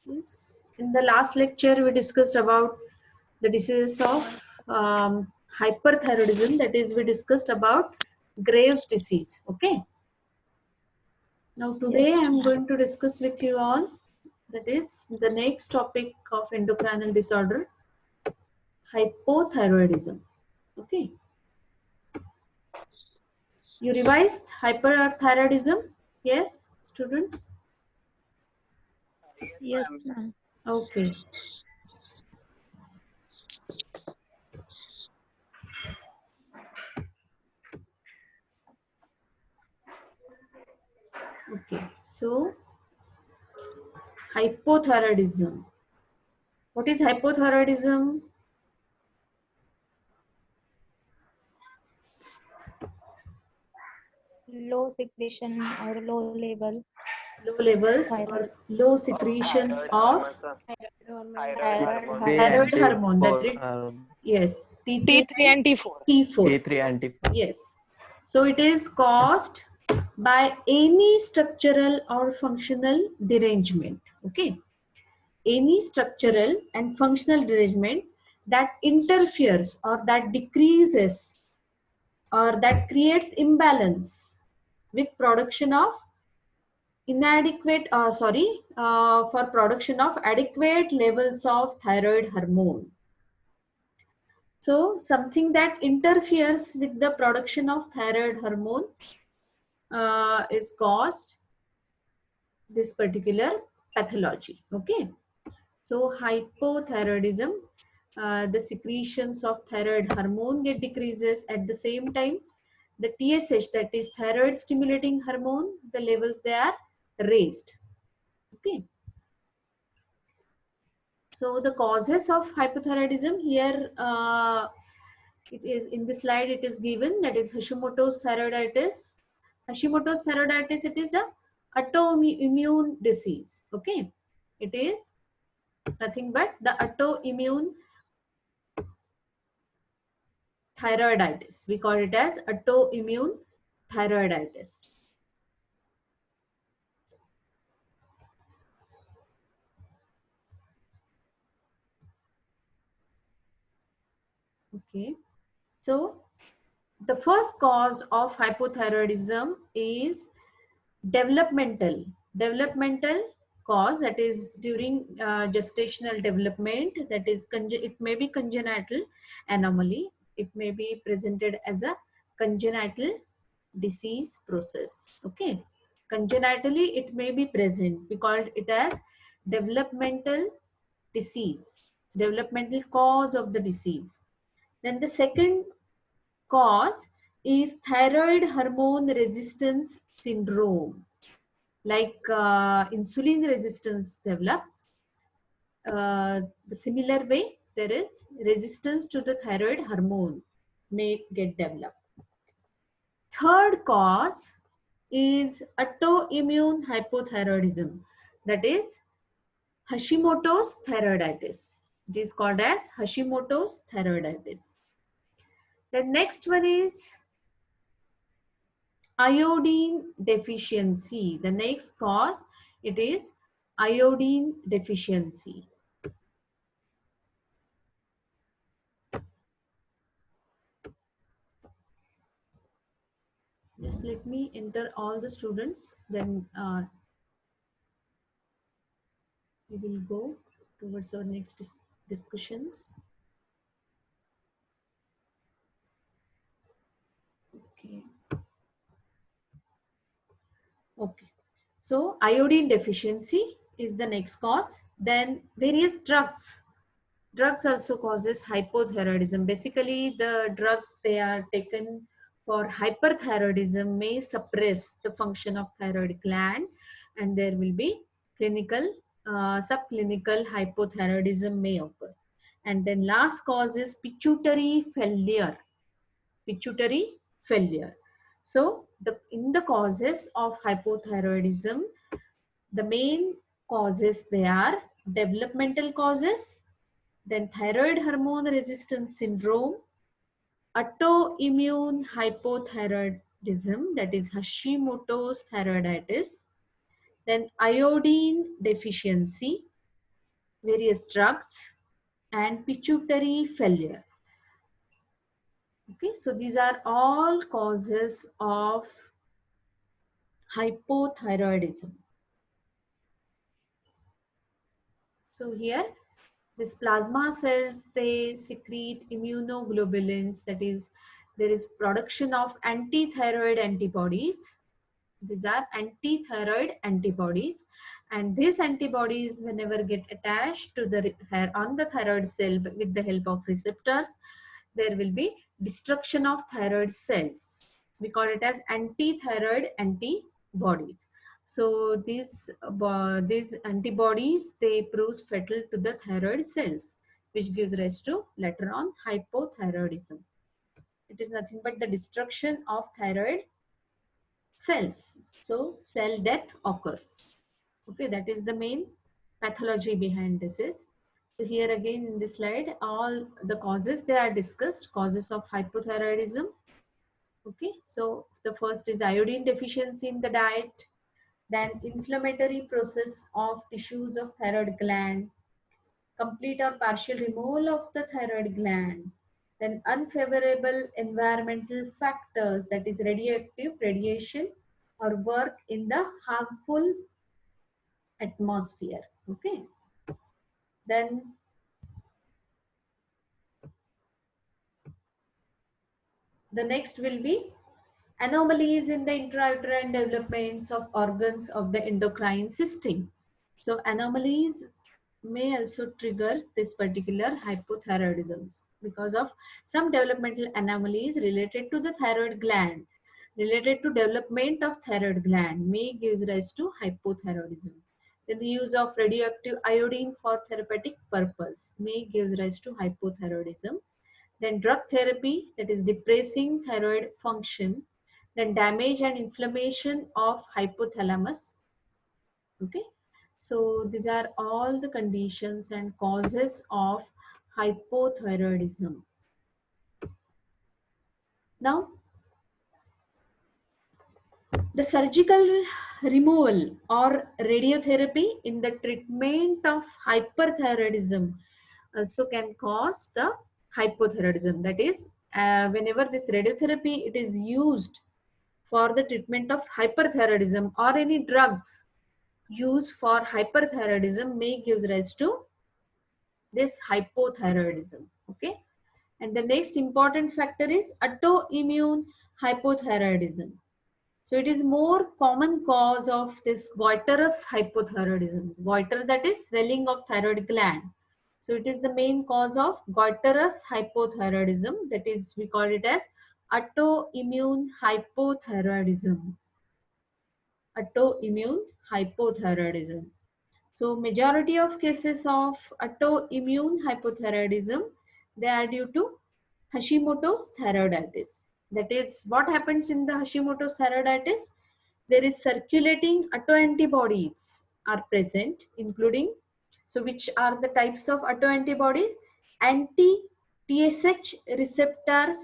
Yes. In the last lecture, we discussed about the diseases of hyperthyroidism. That is, we discussed about Graves' disease. Okay. Now Yes, today I am ma'am. going to discuss with you on that is the next topic of endocrinal disorder, hypothyroidism. Okay. You revised hyperthyroidism? Yes, students? Yes, ma'am. Okay. Okay. So hypothyroidism. What is hypothyroidism? Low secretion or low level Low levels thyroid, or low Of secretions thyroid of hormones, Thyroid thyroid hormone. thyroid hormones. hormone that T4, is yes T3 T3 and and T4. T4. T3 and T4. Yes, so it is caused by any structural or functional derangement. Okay, any structural and functional derangement that interferes or that decreases or that creates imbalance with production of inadequate for production of adequate levels of thyroid hormone. So something that interferes with the production of thyroid hormone is caused this particular pathology. Okay, so hypothyroidism, the secretions of thyroid hormone get decreases. At the same time, the TSH, that is thyroid stimulating hormone, the levels they are raised. Okay, so the causes of hypothyroidism here, it is in the slide it is given, that is Hashimoto's thyroiditis. Hashimoto's thyroiditis, it is a autoimmune disease. Okay, it is nothing but the autoimmune thyroiditis. We call it as autoimmune thyroiditis. Okay, so the first cause of hypothyroidism is developmental cause, that is during gestational development, that is it may be congenital anomaly, it may be presented as a congenital disease process. Okay, congenitally it may be present, we called it as developmental disease, developmental cause of the disease. Then the second cause is thyroid hormone resistance syndrome, like insulin resistance develops. The similar way, there is resistance to the thyroid hormone may get developed. Third cause is autoimmune hypothyroidism, that is Hashimoto's thyroiditis. It is called as Hashimoto's thyroiditis. The next one is iodine deficiency. The next cause, it is iodine deficiency. Just let me enter all the students, then we will go towards our next discussions. Okay. Okay. So iodine deficiency is the next cause. Then various drugs. Drugs also causes hypothyroidism. Basically, the drugs they are taken for hyperthyroidism may suppress the function of thyroid gland, and there will be clinical, subclinical hypothyroidism may occur. And then last cause is pituitary failure. Pituitary failure. So in the causes of hypothyroidism, the main causes they are developmental causes, then thyroid hormone resistance syndrome, autoimmune hypothyroidism, that is Hashimoto's thyroiditis, then iodine deficiency, various drugs, and pituitary failure. Okay, so these are all causes of hypothyroidism. So here, this plasma cells, they secrete immunoglobulins, that is, there is production of anti-thyroid antibodies. These are anti-thyroid antibodies, and these antibodies, whenever get attached to the on the thyroid cell with the help of receptors, there will be destruction of thyroid cells. We call it as anti-thyroid antibodies. So these antibodies, they prove fatal to the thyroid cells, which gives rise to later on hypothyroidism. It is nothing but the destruction of thyroid cells. So cell death occurs. Okay, that is the main pathology behind this is. So here again in this slide, all the causes they are discussed, causes of hypothyroidism. Okay, so the first is iodine deficiency in the diet, then inflammatory process of tissues of thyroid gland, complete or partial removal of the thyroid gland, then unfavorable environmental factors, that is radioactive radiation or work in the harmful atmosphere. Okay, then the next will be anomalies in the intrauterine developments of organs of the endocrine system. So anomalies may also trigger this particular hypothyroidism because of some developmental anomalies related to the thyroid gland, related to development of thyroid gland may give rise to hypothyroidism. Then the use of radioactive iodine for therapeutic purpose may give rise to hypothyroidism. Then drug therapy, that is depressing thyroid function, then damage and inflammation of hypothalamus. Okay, so these are all the conditions and causes of hypothyroidism. Now, the surgical removal or radiotherapy in the treatment of hyperthyroidism also can cause the hypothyroidism. That is, whenever this radiotherapy it is used for the treatment of hyperthyroidism, or any drugs used for hyperthyroidism may give rise to this hypothyroidism. Okay, and the next important factor is autoimmune hypothyroidism. So it is more common cause of this goiterous hypothyroidism. Goiter, that is swelling of thyroid gland. So it is the main cause of goiterous hypothyroidism. That is, we call it as autoimmune hypothyroidism. Autoimmune hypothyroidism. So majority of cases of autoimmune hypothyroidism, they are due to Hashimoto's thyroiditis. That is, what happens in the Hashimoto's thyroiditis? There is circulating autoantibodies are present, including, so which are the types of autoantibodies? Anti-TSH receptors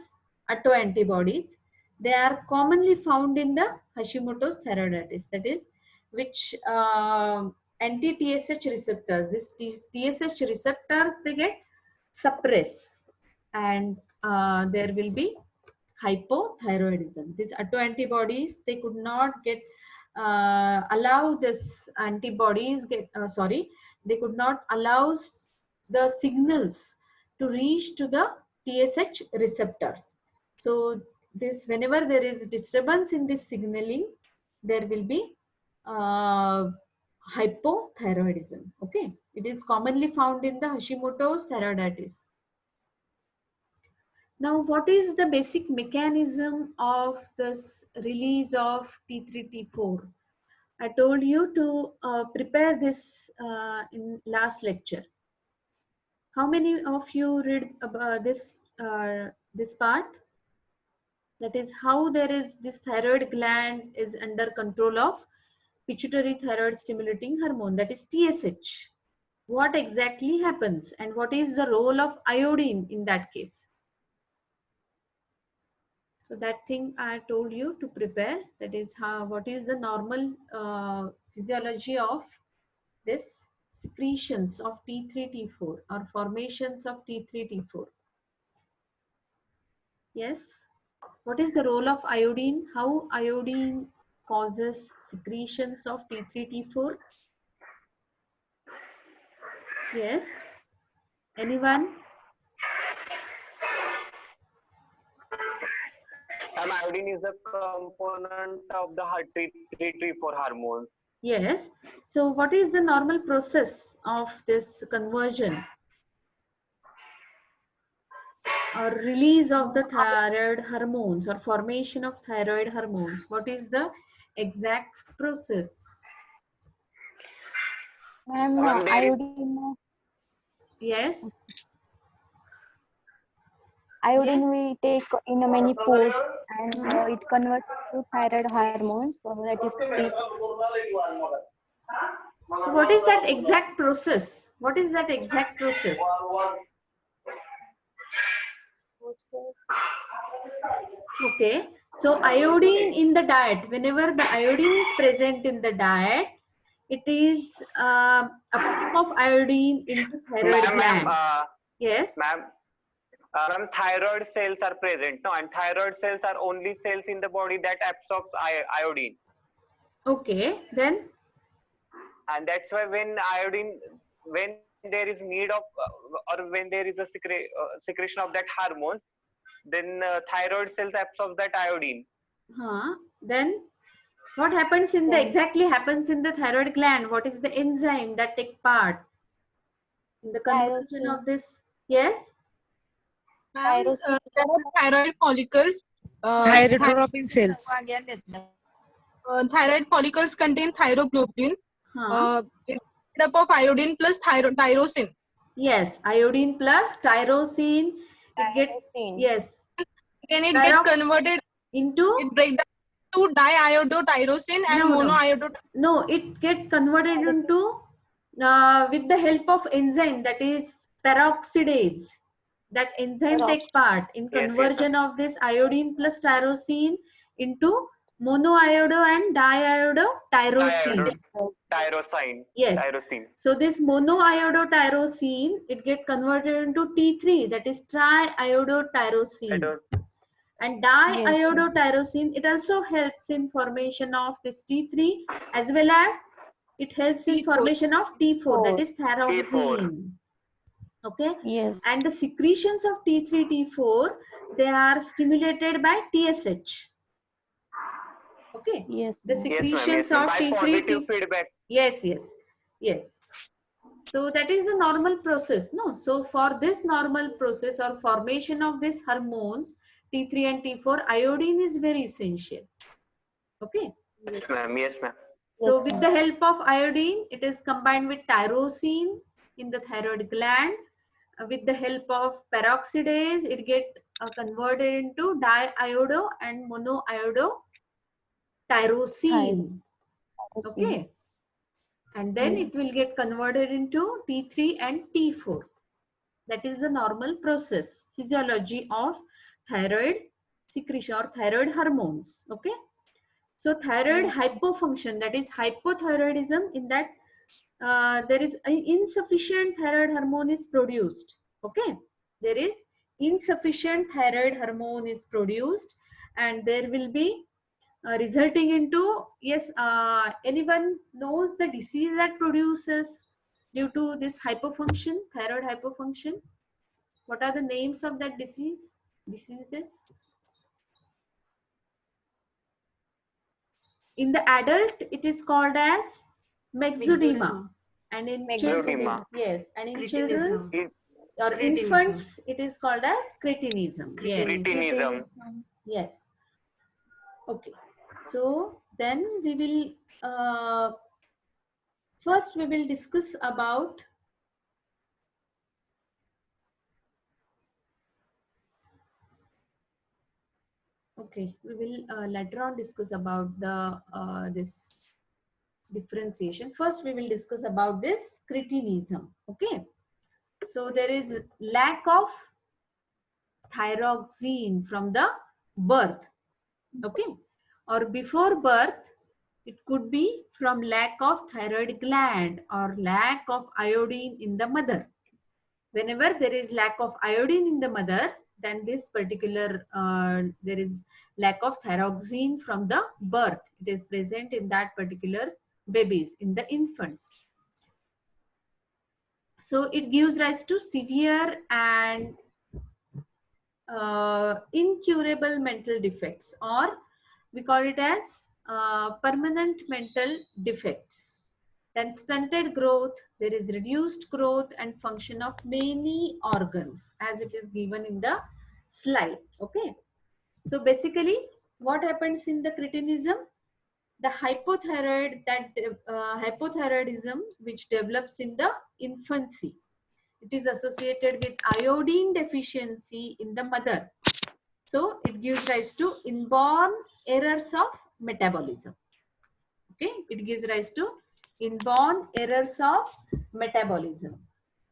autoantibodies. They are commonly found in the Hashimoto's thyroiditis. That is, which anti-TSH receptors, these TSH receptors, they get suppressed, and there will be hypothyroidism. These autoantibodies, they could not get allow this antibodies get they could not allow the signals to reach to the TSH receptors. So this, whenever there is disturbance in this signaling, there will be uh, hypothyroidism. Okay, it is commonly found in the Hashimoto's thyroiditis. Now, what is the basic mechanism of this release of T3, T4? I told you to prepare this in last lecture. How many of you read about this part? That is how there is this thyroid gland is under control of pituitary thyroid stimulating hormone, that is TSH. What exactly happens and what is the role of iodine in that case? So that thing I told you to prepare, that is how, what is the normal physiology of this secretions of T3, T4 or formations of T3, T4. Yes. What is the role of iodine? How iodine causes secretions of T3, T4? Yes. Anyone? Iodine is a component of the T3-T4 hormone. Yes. So what is the normal process of this conversion or release of the thyroid hormones or formation of thyroid hormones? What is the exact process? Ma'am, Ma'am, there is Yes. iodine we take in many foods and it converts to thyroid hormones. So that is T. So what is that exact process? What is that exact process? Okay. So iodine in the diet, whenever the iodine is present in the diet, it is uptake of iodine into thyroid ma'am, gland. Yes. ma'am, thyroid cells are present, no, and thyroid cells are only cells in the body that absorbs iodine, Okay. Then. and that's why when there is need of or when there is a secretion of that hormone, then thyroid cells absorb that iodine. Then what happens in the exactly happens in the thyroid gland? What is the enzyme that take part in the conversion of this? Yes. Tyrosine. There are thyroid follicles. Thyrotropin cells. Thyroid follicles contain thyroglobulin. It's made up of iodine plus tyrosine. Yes, iodine plus tyrosine. It get yes. Then it gets converted into it breaks down to diiodotyrosine and monoiodotyrosine. No, it get converted into with the help of enzyme that is peroxidase. That enzyme take part in conversion of this iodine plus tyrosine into monoiodo and diiodotyrosine. Tyrosine. Yes. Tyrosine. So this monoiodotyrosine, it get converted into T3, that is triiodotyrosine. And diiodotyrosine, it also helps in formation of this T3 as well as it helps in formation of T4, that is thyroxine. Okay. Yes. And the secretions of T3, T4, they are stimulated by TSH. Okay. Yes. The secretions of T3, positive feedback. Yes. So that is the normal process, no? So for this normal process or formation of these hormones, T3 and T4, iodine is very essential. Okay. Yes, ma'am. Yes, ma'am. So with the help of iodine, it is combined with tyrosine in the thyroid gland. With the help of peroxidase, it get converted into diiodo and monoiodotyrosine. Okay. And then it will get converted into T3 and T4. That is the normal process, physiology of thyroid secretion or thyroid hormones. Okay. So thyroid hypofunction, that is hypothyroidism, in that there is insufficient thyroid hormone is produced. Okay. There is insufficient thyroid hormone is produced and there will be resulting into, yes, anyone knows the disease that produces due to this hypofunction, thyroid hypofunction? What are the names of that diseases? In the adult, it is called as myxedema. And in children, yes, and in children or infants, it is called as cretinism. Cretinism. Yes. Okay. So then we will first we will discuss about we will later on discuss about the this differentiation. First we will discuss about this cretinism. Okay. So there is lack of thyroxine from the birth. Okay. Or before birth, It could be from lack of thyroid gland or lack of iodine in the mother. Whenever there is lack of iodine in the mother, then this particular there is lack of thyroxine from the birth. It is present in that particular babies, in the infants. So it gives rise to severe and incurable mental defects, or we call it as permanent mental defects. Then stunted growth, there is reduced growth and function of many organs as it is given in the slide. Okay. So basically what happens in the cretinism? The hypothyroid, that hypothyroidism which develops in the infancy. It is associated with iodine deficiency in the mother. So it gives rise to inborn errors of metabolism. Okay, it gives rise to inborn errors of metabolism.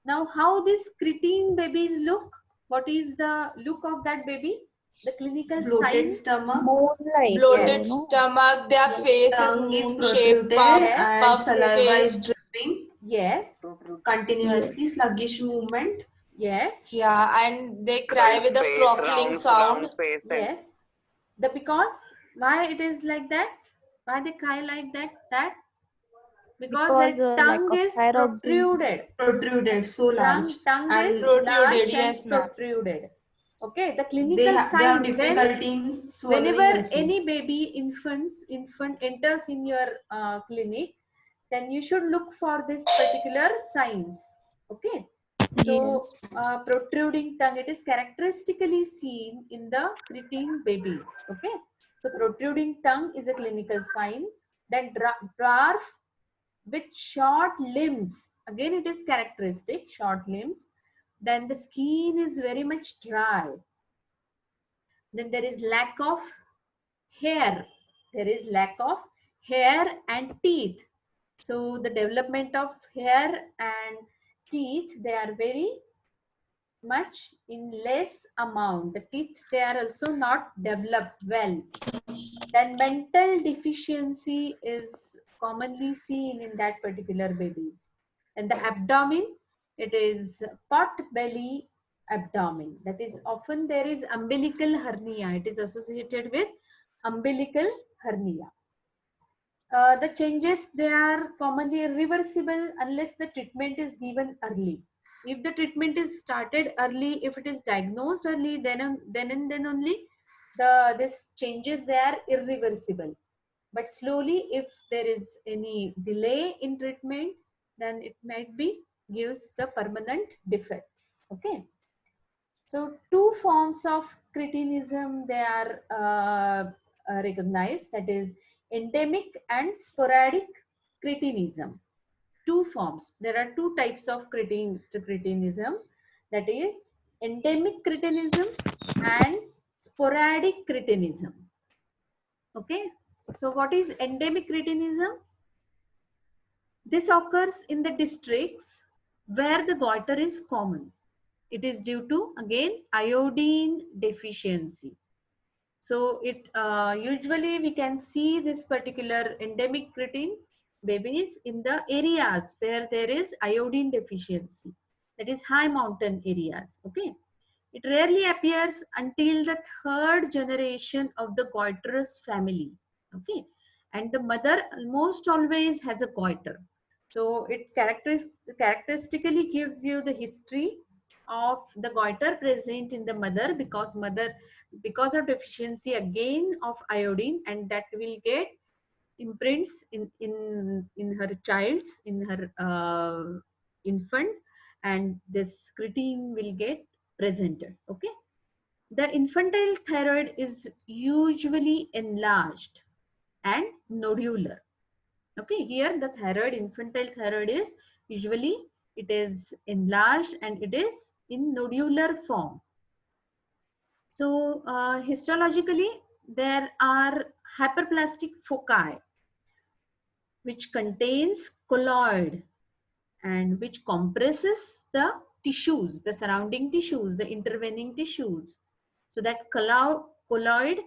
Now, how these cretin babies look? What is the look of that baby? The clinical Bloated sign? stomach, Moon-like, Bloated no? stomach, their face is tongue is moon-shaped, protruded, puff, and puff saliva is faced. dripping, Yes, continuously sluggish movement. yes, Yeah, and they cry with a face, croaking sound. round face, and yes. The because why it is like that? Why they cry like that? Because their Because lack tongue of is thyroxine. protruded. Protruded, so large. Tongue And is protruded, large and yes, ma'am. protruded. Okay, the they, clinical they have sign, when difficulty in swallowing whenever also. any baby infant enters in your clinic, then you should look for this particular signs. Okay, so Yes. protruding tongue, it is characteristically seen in the cretin babies. Okay, so protruding tongue is a clinical sign. Then dwarf with short limbs, again it is characteristic, short limbs. Then the skin is very much dry. Then there is lack of hair. There is lack of hair and teeth. So the development of hair and teeth, they are very much in less amount. The teeth, they are also not developed well. Then mental deficiency is commonly seen in that particular babies. And the abdomen, it is pot belly abdomen. That is, often there is umbilical hernia. It is associated with umbilical hernia. The changes, they are commonly irreversible unless the treatment is given early. If the treatment is started early, if it is diagnosed early, then only this changes, they are irreversible. But slowly, if there is any delay in treatment, then it might be gives the permanent defects. Okay. So two forms of cretinism, they are recognized, that is endemic and sporadic cretinism. Two forms. There are two types of cretinism, that is endemic cretinism and sporadic cretinism. Okay. So what is endemic cretinism? This occurs in the districts where the goiter is common. It is due to, again, iodine deficiency. So it usually we can see this particular endemic cretin babies in the areas where there is iodine deficiency, that is high mountain areas. Okay, it rarely appears until the third generation of the goitrous family. Okay, and the mother almost always has a goiter. So it characteristically gives you the history of the goiter present in the mother, because of deficiency again of iodine, and that will get imprints in her child's, in her infant, and this cretin will get presented. Okay, the infantile thyroid is usually enlarged and nodular. Okay, here the thyroid, infantile thyroid, is usually, it is enlarged and it is in nodular form. So histologically, there are hyperplastic foci which contains colloid and which compresses the tissues, the surrounding tissues, the intervening tissues. So that colloid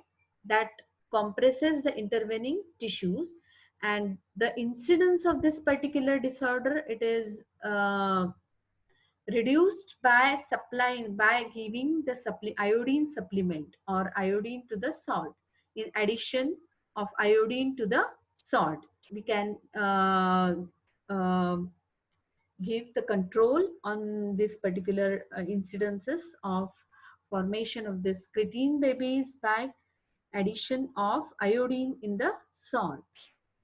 that compresses the intervening tissues, and the incidence of this particular disorder, it is reduced by giving the iodine supplement or iodine to the salt. In addition of iodine to the salt, we can uh, give the control on this particular incidences of formation of this creatine babies by addition of iodine in the salt.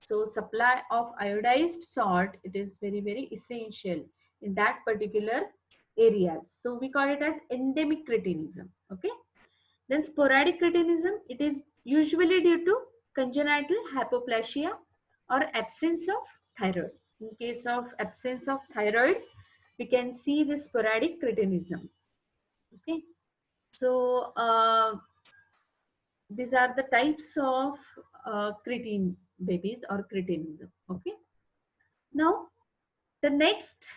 So supply of iodized salt, it is very, very essential in that particular areas. So we call it as endemic cretinism. Okay. Then sporadic cretinism, it is usually due to congenital hypoplasia or absence of thyroid. In case of absence of thyroid, we can see the sporadic cretinism. Okay. So these are the types of cretin babies or cretinism. Okay. Now, the next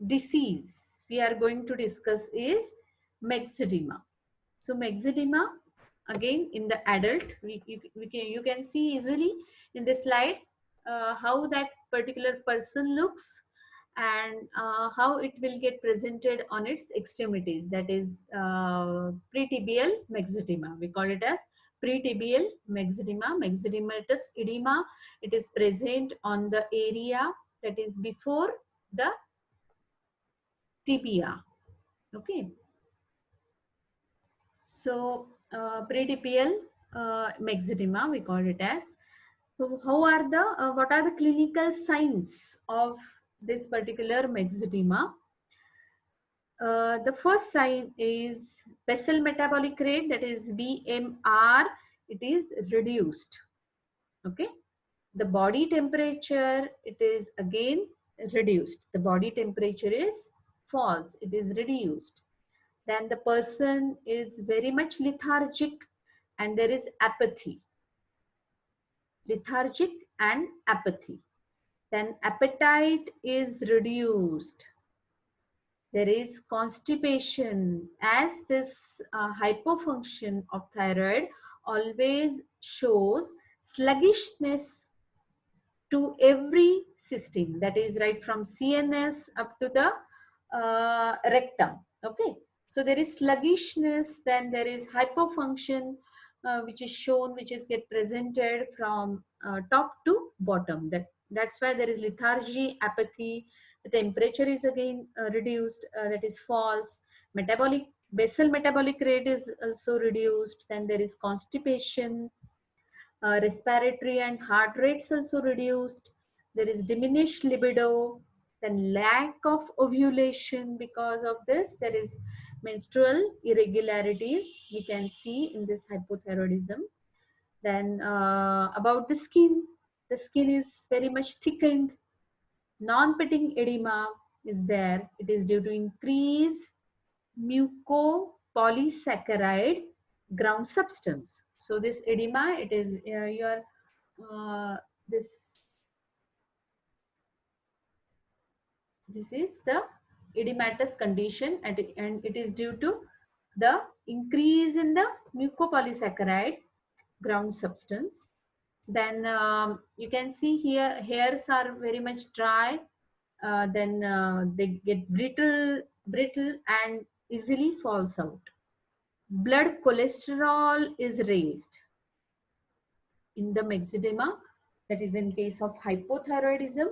disease we are going to discuss is myxedema. So myxedema, again in the adult, you can see easily in this slide how that particular person looks and how it will get presented on its extremities. That is pretibial myxedema. We call it as pretibial myxedema, myxedematous edema. It is present on the area that is before the tibia. Okay. So pretibial myxedema, we call it as. So how are the what are the clinical signs of this particular myxedema? The first sign is basal metabolic rate, that is BMR, it is reduced. Okay. The body temperature, it is again reduced. The body temperature is false, it is reduced. Then the person is very much lethargic and there is apathy. Lethargic and apathy. Then appetite is reduced. There is constipation, as this hypofunction of thyroid always shows sluggishness to every system, that is right from CNS up to the rectum. Okay, so there is sluggishness, then there is hypofunction which is shown, which is get presented from top to bottom. That's why there is lethargy, apathy. The temperature is again reduced, that is false. Basal metabolic rate is also reduced. Then there is constipation. Respiratory and heart rates also reduced. There is diminished libido. Then lack of ovulation. Because of this, there is menstrual irregularities we can see in this hypothyroidism. Then about the skin is very much thickened. Non-pitting edema is there. It is due to increased mucopolysaccharide ground substance. So this edema, it is this is the edematous condition, and it is due to the increase in the mucopolysaccharide ground substance. Then you can see here hairs are very much dry. Then they get brittle and easily falls out. Blood cholesterol is raised in the myxedema, that is in case of hypothyroidism.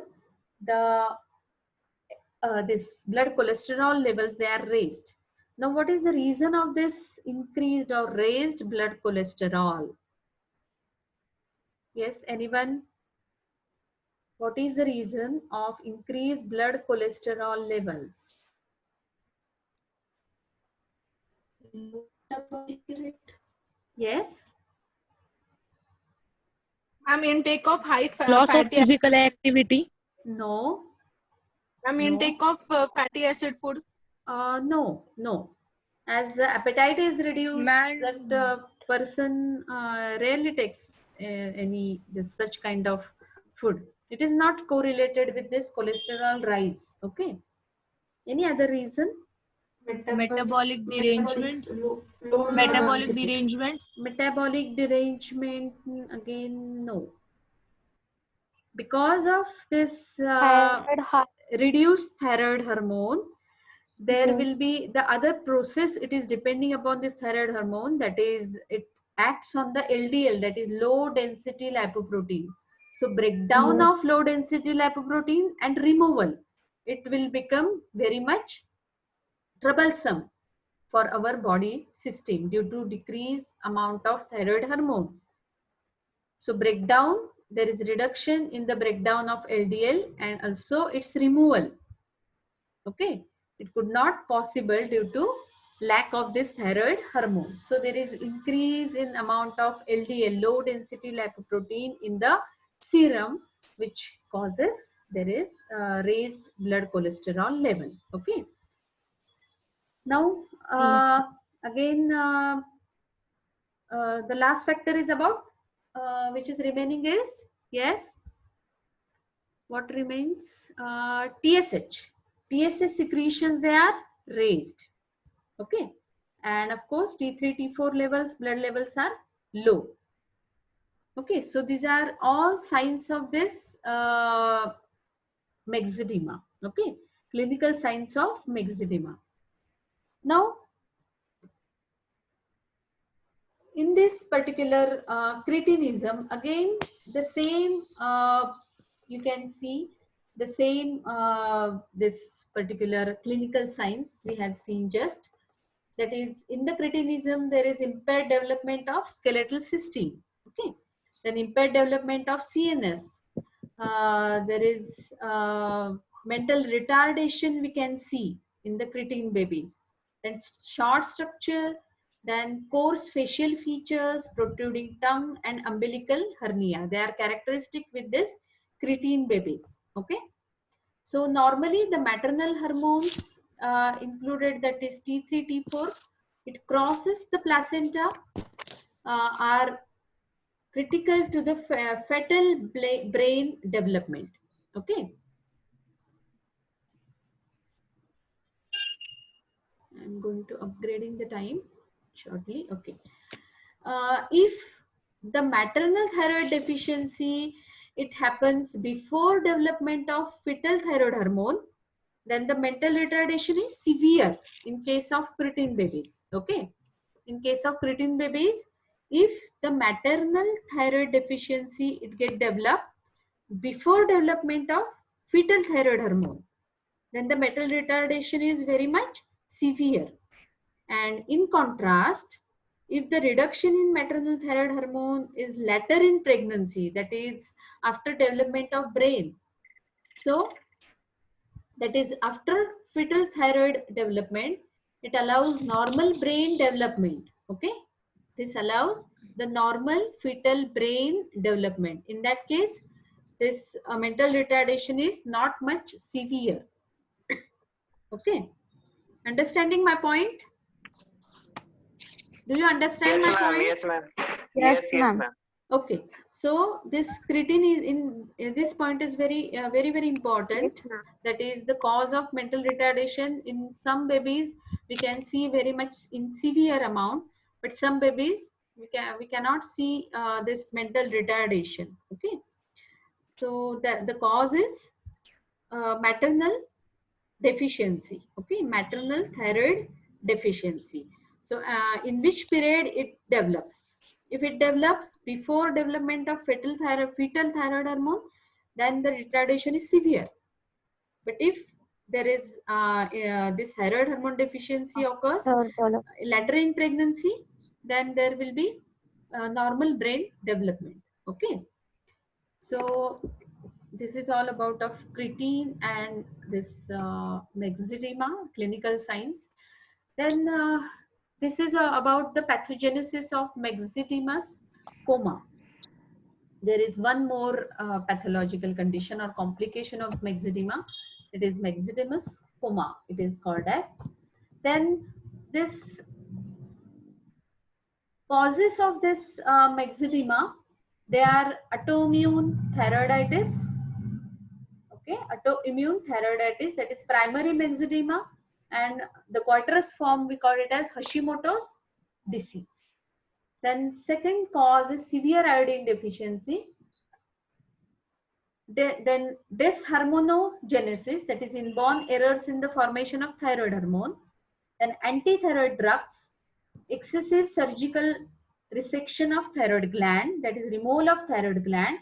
This blood cholesterol levels, they are raised. Now what is the reason of this increased or raised blood cholesterol? Yes, anyone? What is the reason of increased blood cholesterol levels? Yes. Intake of high Loss of fatty physical activity. No. intake of fatty acid food. No. As the appetite is reduced, that person rarely takes such kind of food. It is not correlated with this cholesterol rise. Okay. Any other reason? Metabolic derangement. Metabolic derangement. Metabolic derangement, again, no. because of this Thyroid reduced thyroid hormone, there Yes. will be the other process. It is depending upon this thyroid hormone, that is it acts on the LDL, that is low density lipoprotein. So breakdown Yes. of low density lipoprotein and removal, it will become very much troublesome for our body system due to decreased amount of thyroid hormone. So breakdown, there is reduction in the breakdown of LDL and also its removal. Okay, it could not possible due to lack of this thyroid hormone. So there is increase in amount of LDL, low density lipoprotein in the serum, which causes there is raised blood cholesterol level. Okay. Now Yes. again the last factor is about which is remaining is, yes, what remains? TSH. TSH secretions, they are raised. Okay. And of course, T3, T4 levels, blood levels are low. Okay. So these are all signs of this myxedema. Okay. Clinical signs of myxedema. Now, in this particular cretinism, again, the same, you can see the same, this particular clinical signs we have seen just. That is, in the cretinism, there is impaired development of skeletal system. Okay. Then impaired development of CNS. There is mental retardation we can see in the cretin babies. Then short structure, then coarse facial features, protruding tongue, and umbilical hernia. They are characteristic with this cretin babies. Okay. So normally the maternal hormones included, that is T3, T4, it crosses the placenta, are critical to the fetal brain development. Okay. I'm going to upgrading the time shortly. Okay. If the maternal thyroid deficiency, it happens before development of fetal thyroid hormone, then the mental retardation is severe in case of preteen babies. Okay. In case of preteen babies, if the maternal thyroid deficiency, it get developed before development of fetal thyroid hormone, then the mental retardation is very much severe. And in contrast, if the reduction in maternal thyroid hormone is later in pregnancy, that is after development of brain, so that is after fetal thyroid development, it allows normal brain development. Okay. This allows the normal fetal brain development. In that case, this mental retardation is not much severe. Okay. Understanding my point? Do you understand my Yes, ma'am. point? Yes, ma'am. Yes, Yes, ma'am. ma'am. Okay. So this cretin is in this point is very very important. Yes, ma'am. That is the cause of mental retardation. In some babies we can see very much in severe amount, but some babies we cannot see this mental retardation. Okay. So the cause is maternal deficiency. Okay. Maternal thyroid deficiency. So in which period it develops? If it develops before development of fetal thyroid hormone, then the retardation is severe. But if there is this thyroid hormone deficiency occurs Third development. later in pregnancy, then there will be normal brain development. Okay. So this is all about of cretin and this myxedema clinical signs. Then this is about the pathogenesis of myxedemus coma. There is one more pathological condition or complication of myxedema. It is myxedemus coma. It is called as. Then this causes of this myxedema, they are autoimmune thyroiditis. Okay, autoimmune thyroiditis, that is primary myxedema, and the quieterous form we call it as Hashimoto's disease. Then second cause is severe iodine deficiency. Then dysharmonogenesis, that is inborn errors in the formation of thyroid hormone. Then antithyroid drugs, excessive surgical resection of thyroid gland, that is removal of thyroid gland.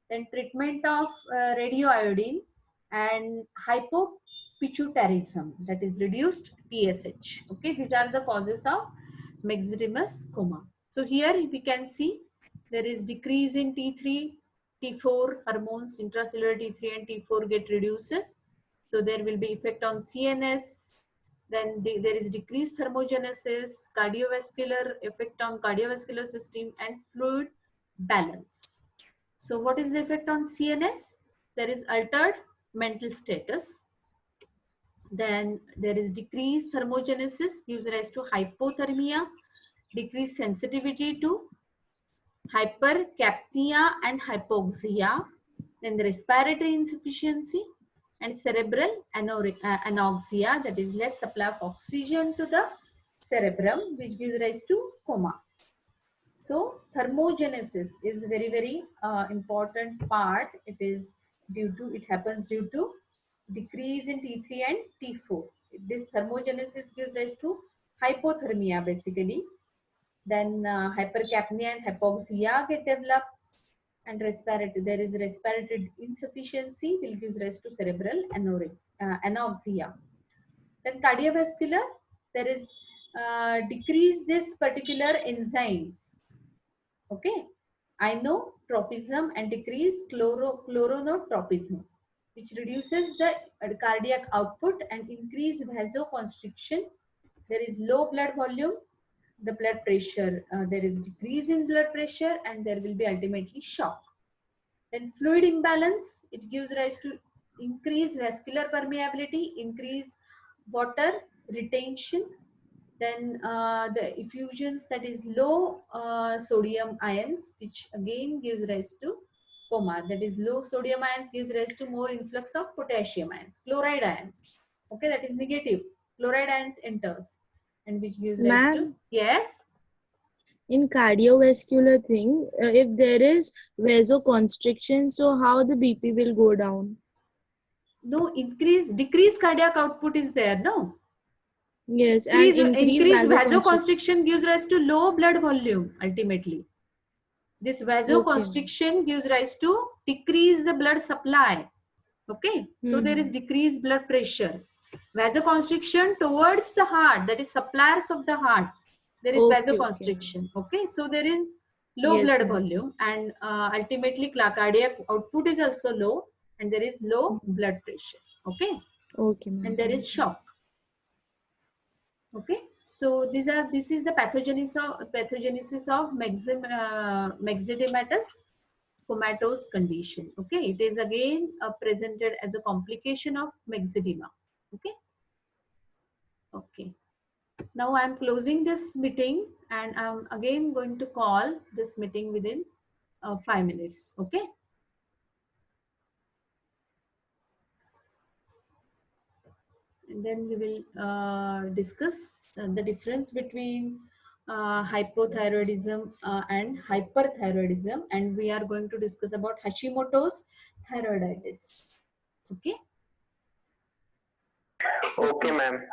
Then treatment of radioiodine and hypopituitarism, that is reduced TSH. Okay, these are the causes of myxomatous coma. So here we can see there is decrease in T3, T4 hormones, intracellular T3 and T4 get reduces. So there will be effect on CNS. Then there is decreased thermogenesis, cardiovascular effect on cardiovascular system and fluid balance. So what is the effect on CNS? There is altered mental status. Then there is decreased thermogenesis, gives rise to hypothermia, decreased sensitivity to hypercapnia and hypoxia. Then the respiratory insufficiency and cerebral anoxia, that is less supply of oxygen to the cerebrum, which gives rise to coma. So thermogenesis is very important part. It happens due to decrease in T3 and T4. This thermogenesis gives rise to hypothermia basically. Then hypercapnia and hypoxia get developed, and there is respiratory insufficiency will give rise to cerebral anoxia. Then cardiovascular, there is decrease this particular enzymes. Okay, inotropism and decrease chloronotropism, which reduces the cardiac output and increase vasoconstriction. There is low blood volume, the blood pressure, there is decrease in blood pressure, and there will be ultimately shock. Then fluid imbalance, it gives rise to increased vascular permeability, increased water retention. Then the effusions, that is low sodium ions, which again gives rise to coma. That is low sodium ions gives rise to more influx of potassium ions, chloride ions. Okay, that is negative. Chloride ions enters, and which gives rise to, Ma'am, yes. in cardiovascular thing, if there is vasoconstriction, so how the BP will go down? No, decreased cardiac output is there, no? Yes, and increase Increased vasoconstriction. vasoconstriction gives rise to low blood volume ultimately. This Okay. vasoconstriction gives rise to decrease the blood supply. Okay, so there is decreased blood pressure. Vasoconstriction towards the heart, that is suppliers of the heart, there is Okay, vasoconstriction. Okay, so there is low yes, blood ma'am. volume, and ultimately cardiac output is also low, and there is low blood pressure. Okay, Okay, ma'am. and there is shock. Okay, so this is the pathogenesis of myxomatous comatose condition. Okay, it is again presented as a complication of myxedema. Okay, okay. Now I am closing this meeting, and I'm again going to call this meeting within 5 minutes. Okay. And then we will discuss the difference between hypothyroidism and hyperthyroidism, and we are going to discuss about Hashimoto's thyroiditis. Okay. Okay, ma'am.